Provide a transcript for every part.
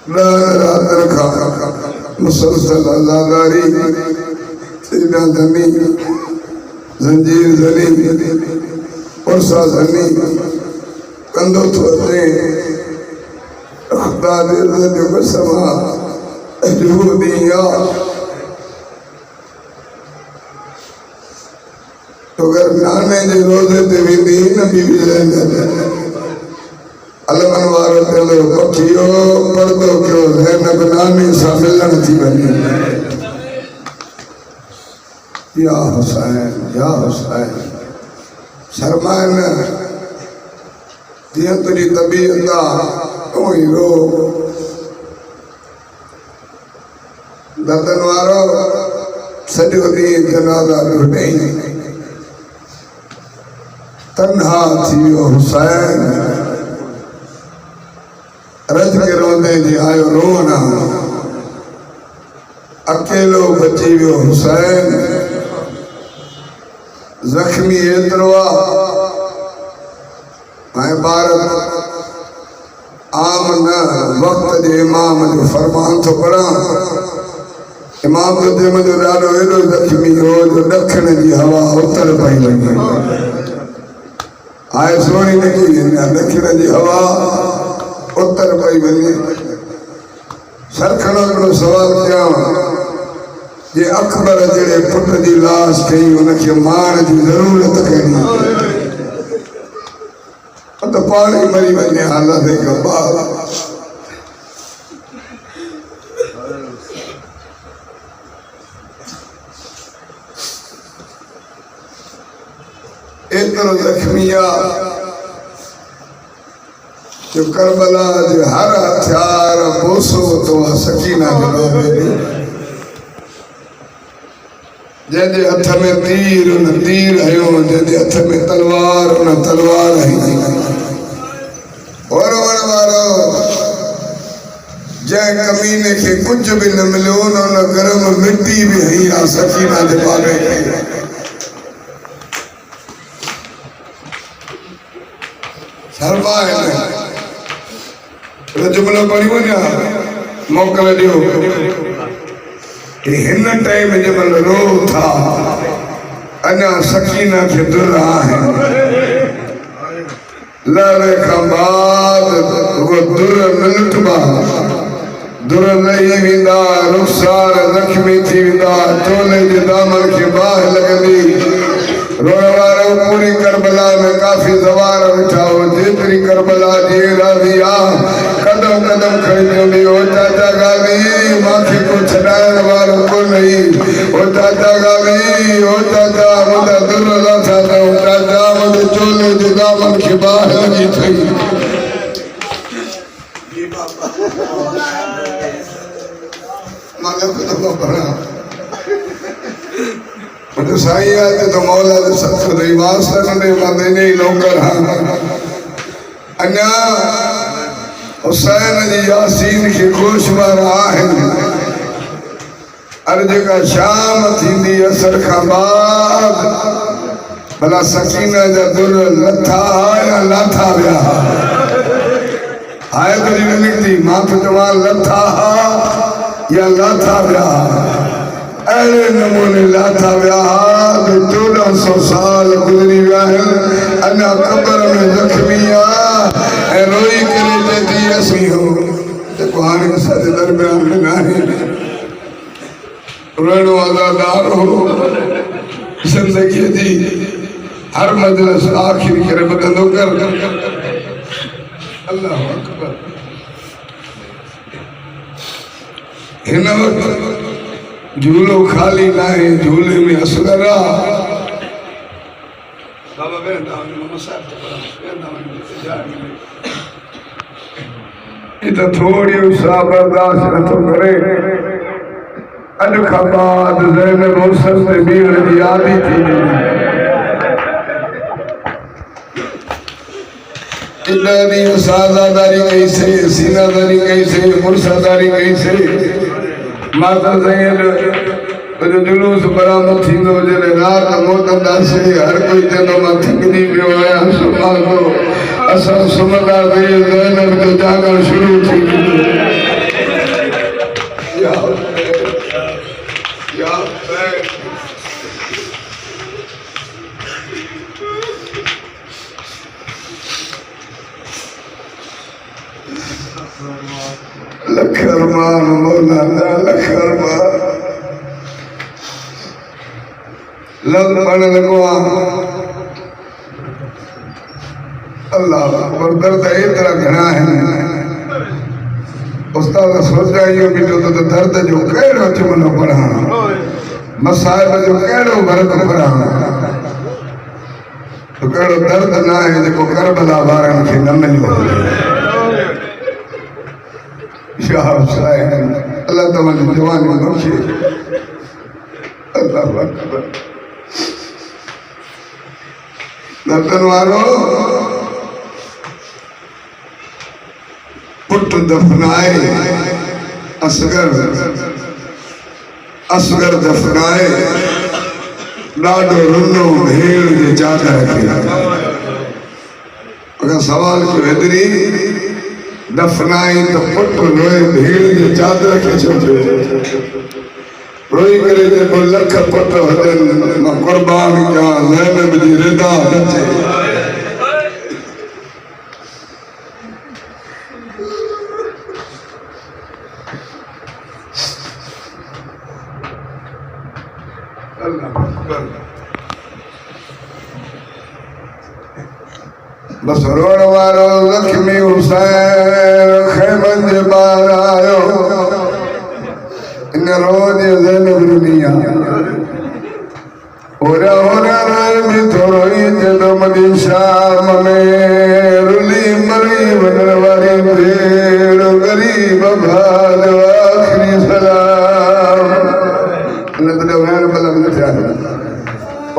रात खा मुसलसल आजादारी सीना धनी जंजीर धनी पुरसा धनी कंधो थोड़े खुदा दे जो कसमा दिया तो अगर नाने जे रोज़े ते वेंदी न बीवी अलमन वारो तेलो पखियो पर्दो क्यों ज़ैनब नानी सां मिलन थी वञे या हुसैन शर्माए न जीअं तुंहिंजी तबीयत आहे उहो ई रो दर्दन वारो सॼो ॾींहुं जनाज़ा ॾुॾई तन्हा थी वियो हुसैन रज के रोंदे जी आयो रोना अकेलो बची वियो हुसैन जख्मी एतिरो आहे भारत आम न वक्त जे इमाम जो फरमान थो पढ़ा इमाम जो जंहिं जो ॾाढो एॾो ज़ख्मी हो जो ॾखण जी हवा उतर पई वञे आए सोनी निकिरी ॾखण जी हवा उतर पई वञे सरखणो हिकिड़ो सुवाल कयां जे अकबर जहिड़े पुट जी लाश कई हुनखे माण जी ज़रूरत कहिड़ी त पाण ई मरी वञे हालत हिकु ॿार एतिरो ज़ख्मी आहे जो करबला जे हर हथियार बोसो तो सकीना जो जंहिंजे हथ में तीर उन तीर हयो जंहिंजे हथ में तलवार उन तलवार हई और वारो जंहिं कमीने खे कुछ भी न मिलियो उन गरम मिट्टी भी हई आहे सकीना जे बाबे खे शर्माए न जुमलो पढ़ी वञा मोकल ॾियो हिन टाइम जंहिं महिल रो था अञा सकीना खे दुर आहिनि लड़े खां बाद उहो दुर मिलटबा दुर लही वेंदा रुखसार ज़ख्मी थी वेंदा चोले जे दामन खे बाहि लॻंदी रोण वारो पूरी करबला में काफ़ी ज़वार वेठा हो जेतिरी करबला जी राज़ी आहे कदम कदम खणी चवंदी ओ चाचा गाली मूंखे को छॾाइण वारो कोन्हे ओ चाचा गाली ओ चाचा मुंहिंजा दिल लाथा अथव चाचा मुंहिंजे चोले जे दामन खे बाहि लॻी अथई मां लख दफ़ा पढ़ां मुझे साईं आहे तो मौला जो सत्संग दई वास्ता ने मदीने नौकर हां अन्या हुसैन जी यासीन के खुशबार आहिनि अर जेका शाम थींदी असर खां बाद भला सकीना जा दुर लथा या लाथा विया आए तो जी निकती मां तो चवां लथा या लाथा विया अड़े नमूने लाथा विया 1400 साल गुजरी विया आहिनि अञा क़बर में ज़ख्मी आहे ऐं रोई करे चएती असीं हो जेको हाणे असांजे दरमियान में न आहे रोइणो आज़ादार हो ज़िंदगीअ जी हर मजलिस आख़िरी करे ॿुधंदो कर अल्लाह अकबर हिन वक़्तु झूलो खाली ना है झूले में असगर तो थोड़ी सा बर्दाश्त नथो करे अॼु खां बाद ज़ैनब हुसन ते बीहण जी आदी थी इतनी सादादारी कैसे सीनादारी कैसे मुर्सादारी कैसे माता ज़ैन जो जुलूस बरामद थींदो जॾहिं राति मोटंदासीं हर कोई चवंदो मां थकिजी पियो आहियां सुम्हां असां सुम्हंदासीं ज़ैनब जो जागण शुरू थी वेंदो लख अरमान मौलाना लख अरमान लग पढ़ लगो अल्लाह अकबर दर्द इतना घना है उस्ताद सोचा यो बिटो तो दर्द जो कहिड़ो चमनो पढ़ाना मसाइब जो कहिड़ो वर्क पढ़ाना तो कहिड़ो दर्द ना है जेको करबला वारनि खे न मिलियो शाह हुसैन अल्लाह तव्हांजी जवानी बख़्शे अल्लाह अकबर दर्दन वारो पुट दफनाए असगर दफनाए ॾाढो रुनो भेड़ जे चादर खे अगर सवाल कयो हेतिरी दफनाई तो पुट रोए भेड़ जे चादर खे छो रोई करे जेको लख पुट हुजनि मां क़ुर्बान कयां ज़ैनब जी रिदा अचे बस रोड वारो लक्ष्मी हुसैन खैमन जे ॿाहिरि आयो इन रोज ज़ैनब दुनिया ओरा ओरा में थोरो ई जॾो मदी शाम में रुली मरी वञण वारी भेड़ ग़रीब भाल आख़िरी सलाम इन तॾहिं वेण बलम न थिया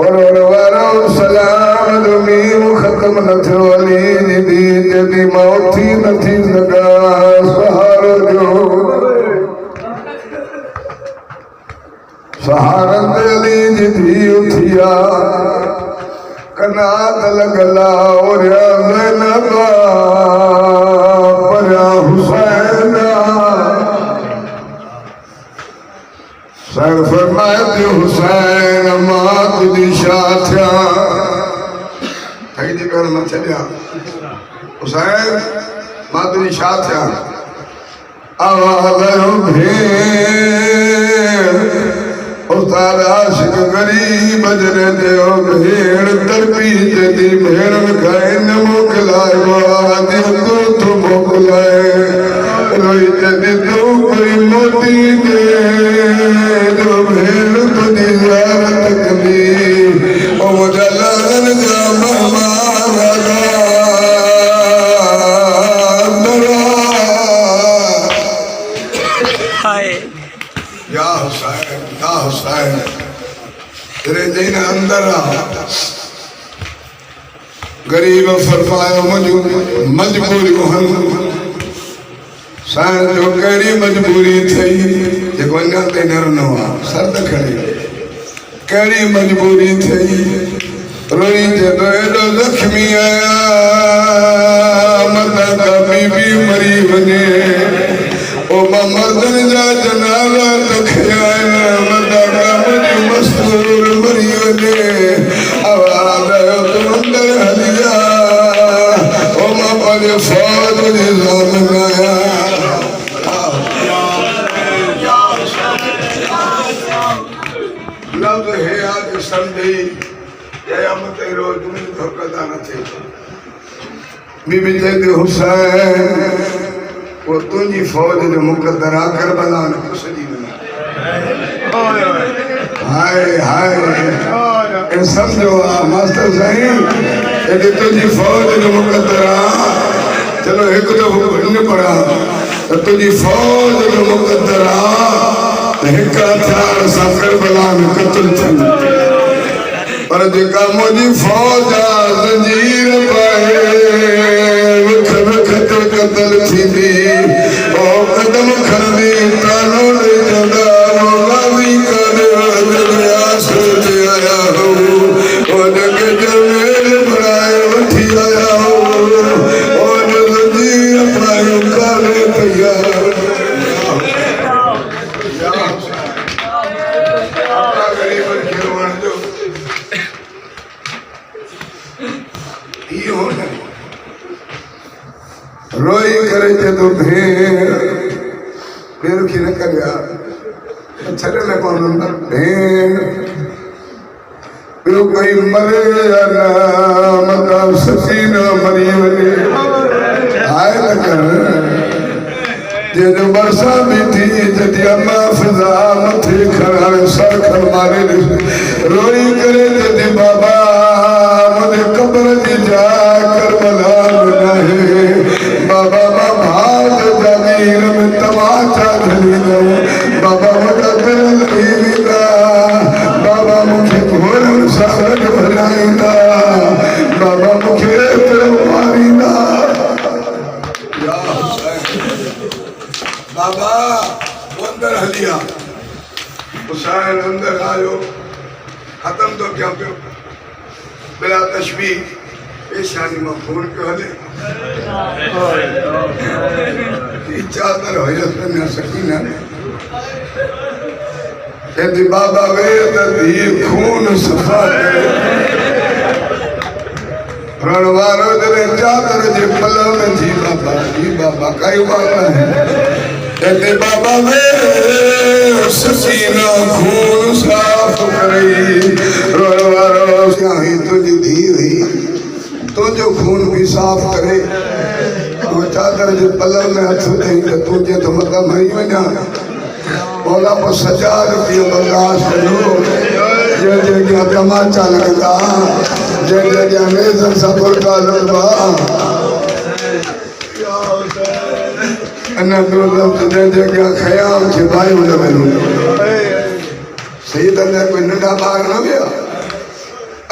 और वारो सलाम दुमीम ख़त्म न थियो अली जी जॾहिं मौत थी न थी सघा सहारो जो सहारत अली जी थी उथिया कनात लॻला ओरिया ज़ैनब परिया हुसैन सर फरमाए थियो हुसैन मां तुंहिंजी छा थिया ठही जी कर मां छॾिया हुसैन मां तुंहिंजी छा थिया आवाज़ आयो भेड़ उस्ताद आशिक गरीब जने देओ भेड़ तड़पी जदी भेड़ खाए न मोकलाए वादी तू मोकलाए रोई जदी तू कोई मोती दे जो भेड़ तुझी ज़ियारत करी ओ मुझा लालन जा महमाना या हुसैन तेरे दिन अंदर गरीब फरमायो मजबूरी साईं जो कहिड़ी मजबूरी थी जेको अञा ताईं न रुनो आहे सरद खणी कहिड़ी मजबूरी थी रोई जॾो एॾो लक्ष्मी आया मता का बीबी मरी वञे ओ मर्दन जा जनाज़ा तखिया मता का मुंहिंजी मस्तूर मरी वञे आवाज़ आयो तूं अंदर हलिया ओ मां पंहिंजे फौज जे ज़ामिन आहियां लफ़्ज़ हे आज सम्झी क़यामत जे रोज़ मुंहिंजो धोखा न थिए बीबी चए थी हुसैन वो तुझी फौज जो मुक़द्दर आ करबला में सजी वञे हाय हाय ए समझो आ मास्टर साईं यदि तुझी फौज जो मुक़द्दर आ चलो एक दफ़ो इन पढ़ा तो तुझी फौज जो मुक़द्दर आ एक हथियार सां करबला में क़त्ल थियनि पर जेका मुंहिंजी फौज आ ज़ंजीर पाए विख विख ते क़त्ल थींदी ओ कदम खणंदी तानो ॾेई चवंदा मौला बि काॾे वञा सोचे आया हो ओ जॻहि जमेल बणाए वठी आया हो ओ ज़ंजीर पायूं काॾे तयार रोई करे जो भेड़ की न कर छड़े न कौन भेड़ कोई मरे या ना मतलब सची न मरी वने आए न कर जो बरसा भी थी जति अम्मा फिजा मथे खड़ा सर खर मारे रोई करे जति बाबा मुझे कब्र दी जा करबला है बाबा भाग जमीन में तमाचा धरी लो बाबा मुझे दिल लीला बाबा मुझे घोर सागर भराइंदा बाबा मुझे मारींदा बाबा अंदर हलिया हुसैन अंदर आयो खत्म तो क्या पियो बिला तशबीह पेशानी में फोन पे हले चादर हो न सकीना कहती बाबा वे दी खून सफा करे रणवारो जरे चादर जे पलव में जी बाबा कई बात है कहते बाबा वे ससीना खून साफ करई रणवारो ही तुझी धी हुई तो जो खून भी साफ करे वो चादर जो पलव में हथ नहीं तो तुझे तो मतलब मरी वना बोला पर 1000 रुपये बर्दाश्त करो जे जे तमाचा लगता जे जे मेजर सफर का लड़वा अन्ना दो लफ्ज जे जे ख्याल के भाई हो जावे सही तरह कोई नंढा बार ना गया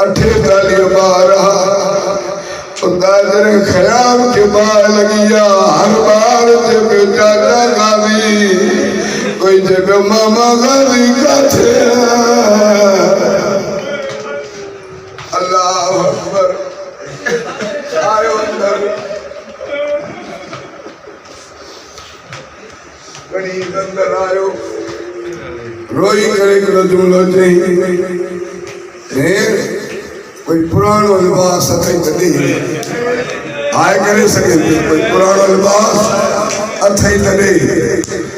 8 गाली बार दादर ख्याल के बार लगिया हर बार जब चाचा गावी कोई जगह मामा गावी का थे अल्लाह अकबर आयो अंदर गणी अंदर आयो रोई करे जुमलो चाहिए कोई पुरानो लिबास अथई तॾहिं आए करे सके कोई पुरानो लिबास अथई तॾहिं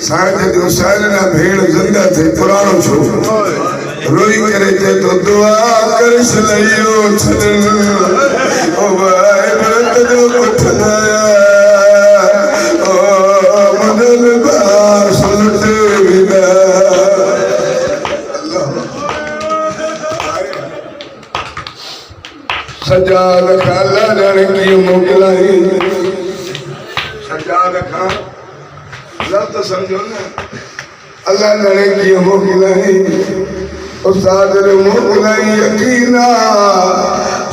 साईं जो हुसैन ना भेड़ ज़िंदा थे पुरानो छो रोई करे जे तो दुआ कर सलैयो छन ओ भाई व्रत जो कुठलाया ओ मदन बास लुट विदा सजाद खाला जाने की मोकलाई सजाद खान लफ्ज़ समझो ना अल्लाह जाने की मोकलाई उस्ताद ने मोकलाई यकीना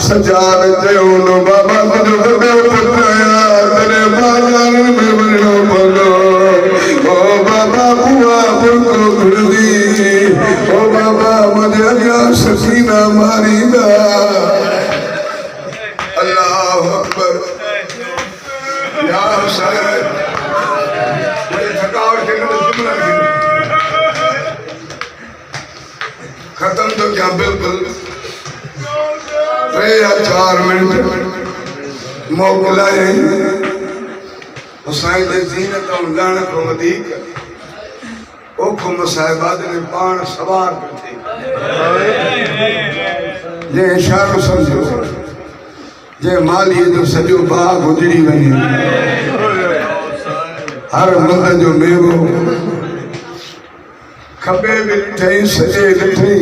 सजाद जयोनो बाबा मुझे बड़े पुत्राया तेरे बाजार में बनो बनो ओ बाबा बुआ बुको गुरदी ओ बाबा मुझे अगिया सकीना मारीदा अल्लाह अकबर या हुसैन मुझे थकावट के जुमला खत्म तो क्या बिल्कुल 3 या 4 मिनट मोकलाए हुसैन जी ज़ीनत और लान को वधीक ओखो मसाहिबाद ने पाण सवार थी जे इशारो समझो जे माली जो सजो बाग उजड़ी वने हर मंद जो मेवो खबे भी ठई सजे ठई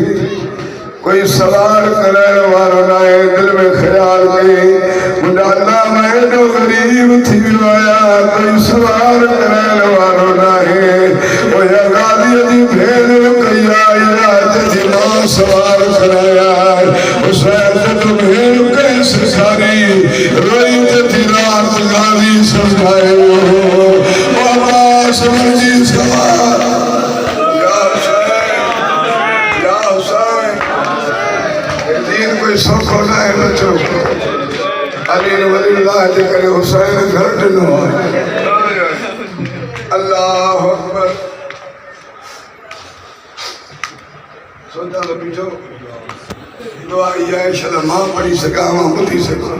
कोई सवार कराने वालो ना है दिल में ख्याल कई मुंडा अल्लाह मैं जो गरीब थी आया कोई सवार कराने वालो ना है वो या गादी दी भेड़ कई आया जजी मां सवार कराया हुसैन तो भेड़ कैसे सारी रोई जती रात गादी समझाए बाबा समझी सवार सौख होना है बच्चों अली वलील्लाह जे करे हुसैन घर ॾिनो अल्लाह अकबर सोचा तो पीछो दुआ इहा आहे शायद मां पढ़ी सघां मां ॿुधी सघां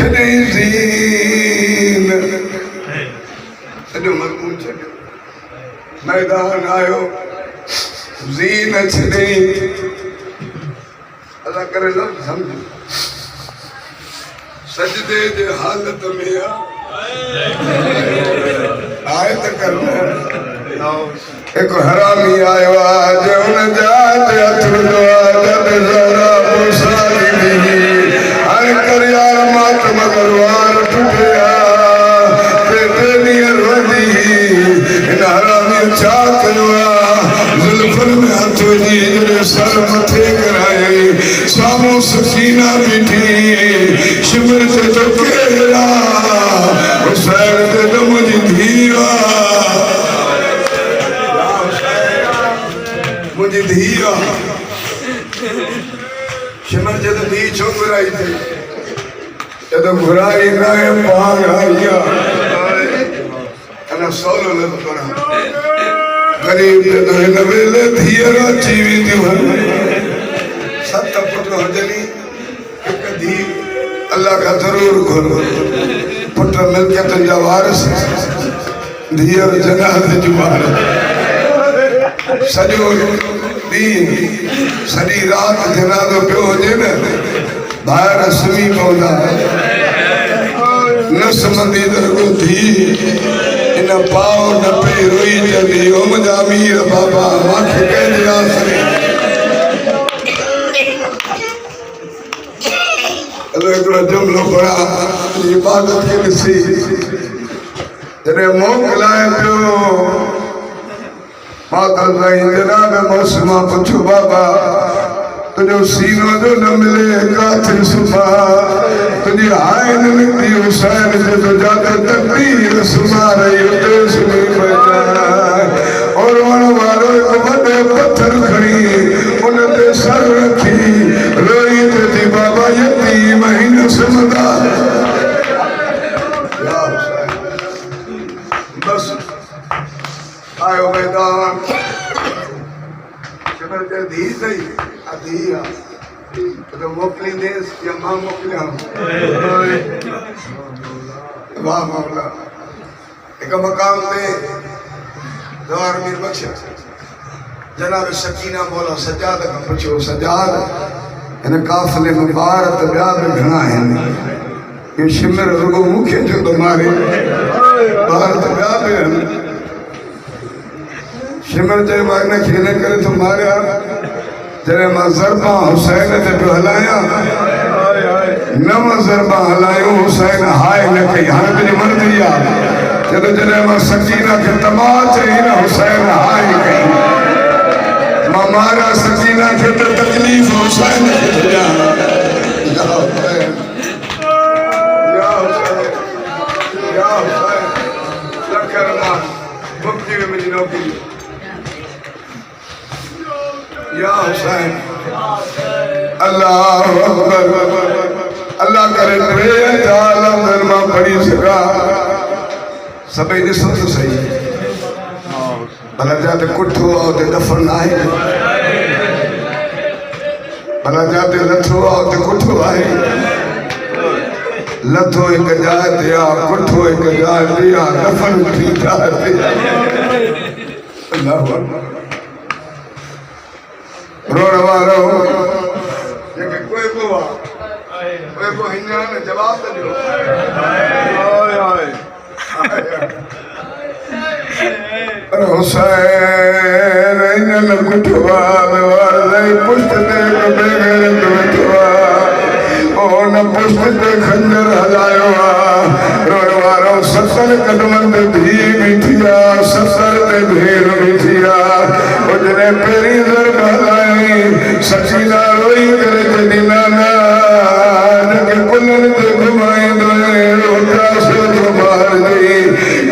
छॾे ज़ीन सॼो मज़मून छॾियो मैदान आयो ज़ीन छॾे अल्लाह करे लफ़्ज़ सम्झो सजदे जे हालत में आए त करना एक हरामी आयो आहे जो हुन जात हथ विधो आहे जद ज़रा मूसा ॾिनी हाणे कर यार मात मगर वार टुटिया टे ॾींहं रोज़ी हिन हरामी छा कयो आहे ज़ुल्फ़नि में हथ विझी जॾहिं सर मथे कराए साम्हूं सकीना बीठी शिमिर ते तो केरा हुसैन ते त मुंहिंजी धीउ मुझे धीया शिमर जद धी छो घुराई थी जद घुराई ना है पाग आया अना सोलो लग पड़ा गरीब ते तो हिन वेले धीअरा जीवी थी सत पुट हुजनी हिक धी अल्लाह का जरूर घुरो पुट मिल्कियतुनि जा वारिस धीअर जनाज़े जी वारिस सॼो ॾींहुं सॼी राति जनाज़ो पियो हुजे न ॿाहिरि सुम्ही पवंदा न सुम्हंदी त रुॻो धीउ इन पाव न पे रोई चवंदी ओ मुंहिंजा अमीर बाबा मूंखे कंहिंजे आसरे हलो हिकिड़ो जुमिलो पढ़ा इबादत खे ॾिसी जॾहिं मोकिलाए पियो माता साईं जनाब मौसमा पुछो बाबा तुझो सीनो जो न मिले काथे सुमा तुझी हाय न निकती हुसैन जो तो जाते तकदीर सुमा रही उते सुनी पइना और वण वारो एक वॾो पत्थर खणी उन ते सर रखी रोई ते थी बाबा यतीम हिन सुमदा बस आयो मैदान शिमर जे धी सही धी आहे तो मोकिलींदेसि या मां मोकिलियां वाह मौला हिकु मक़ाम ते दवार मीर बख्श जनाब सकीना मौला सजाद खां पुछियो सजाद हिन काफ़िले में ॿार त ॿिया बि घणा आहिनि इहो शिमर रुॻो मूंखे छो थो मारे ॿार त ॿिया बि आहिनि शिमर चयो मां हिन खे हिन करे थो मारिया जॾहिं मां ज़रबा हुसैन ते पियो हलायां न मां ज़रबा हलायूं हुसैन हाय न कई हाणे तुंहिंजी मर्ज़ी आहे जॾहिं मां सकीना खे तबाह चई न हुसैन हाय कई मां मारिया सकीना खे त तकलीफ़ हुसैन खे ॾियां लखर मां मुक्ति में मुंहिंजी नौकरी या हुसैन अल्लाह अकबर अल्लाह करे टे आलम मां पढ़ी सघां सभई ॾिसो त सही भला जाते कुठो आहे उते दफ़न आहे भला जाते लथो आहे उते कुठो आहे लथो हिकु जाइ ते आहे कुठो हिकु जाइ ते आहे दफ़न थी जाइ ते अल्लाह अकबर रोड वारो जेके कोई को हिंजा ने जवाब दियो हुसैन इन्हनि कुठवा वारे पुष्ट ते बेगर वेठवा ओ न पुष्ट ते खंजर हलायो रोड वारो 70 कदमनि ते धी बीठी आहे 70 ते भेर बीठी आहे जॾहिं पहिरीं ज़रब हलाई सकीना रोई करे चवंदी नाना हिनखे कुलनि ते घुमाईंदो मारंदी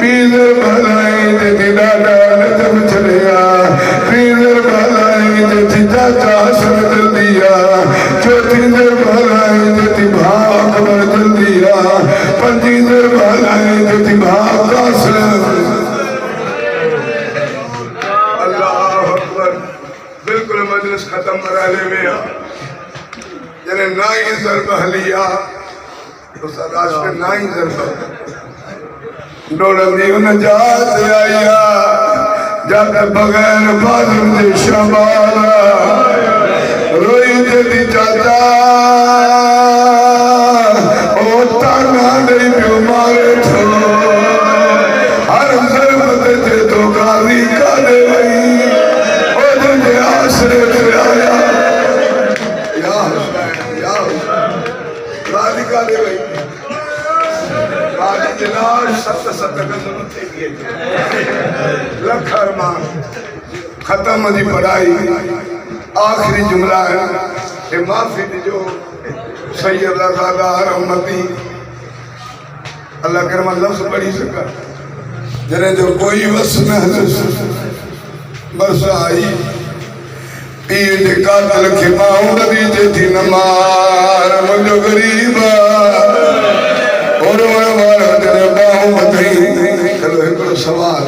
ॿी ज़रब हलाई चवंदी ॾाढा नज़म छॾे आहे टी ज़रब हलाई चवंदी चाचा हसन जल्दी आहे चौथी ज़रब हलाई चवंदी भाउ अकबर जल्दी आहे पंजी ज़रब हलाई चवंदी भाउ कासिम बिल्कुल मजलिस खत्म मराले में जने नाई ज़रब हली आहे उस रास्ते ना ही जरदा डोलंदी उन जात आया जब बगैर बादल दे शमाला रोई जदी चाचा ओ ताना नहीं बीमार थो हर जरबत ते तो गाली का दे वही ओ तुझे आसरे पे आया या गाली का दे वही सत लख अरमान खत्म जी पढ़ाई आखिरी जुमला है कि माफी दीजो सही अल्लाह ताला रहमती अल्लाह कर लफ्ज पढ़ी सका जने जो कोई वस महसूस बस आई पीर जे कातल के मां नदी जे थी न मार मुंहिंजो गरीब और वाला तेरे बाहों बताई चलो एक सवाल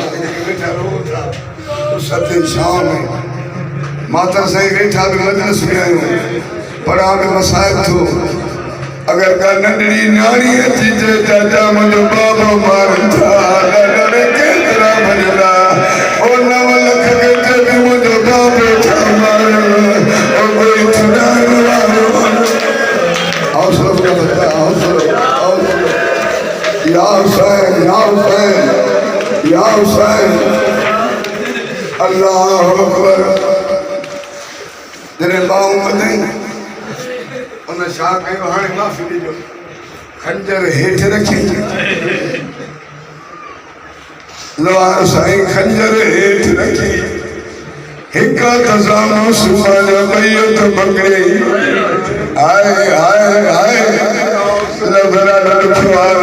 सत्य शाम है माता सही वेठा भी मजलिस में आयो पढ़ा में मसाइब थो अगर का नंढड़ी न्याणी अची जे चाचा मुंहिंजो बाबो मारन था डरे केतिरा भॼंदा ओ 9 लख के भी मुंहिंजो बाबो था मारन ओ कोई छुॾाइण वारो हौसलो बता हौसलो या हुसैन या हुसैन या हुसैन अल्लाह अकबर जने बाऊं वधई उन छा कयो हाणे माफ़ी ॾिजो खंजर हेठि रखी लवार साईं खंजर हेठि रखी हिक तज़ामो सुभान बैत पकड़े आए आए आए लबरा लखवार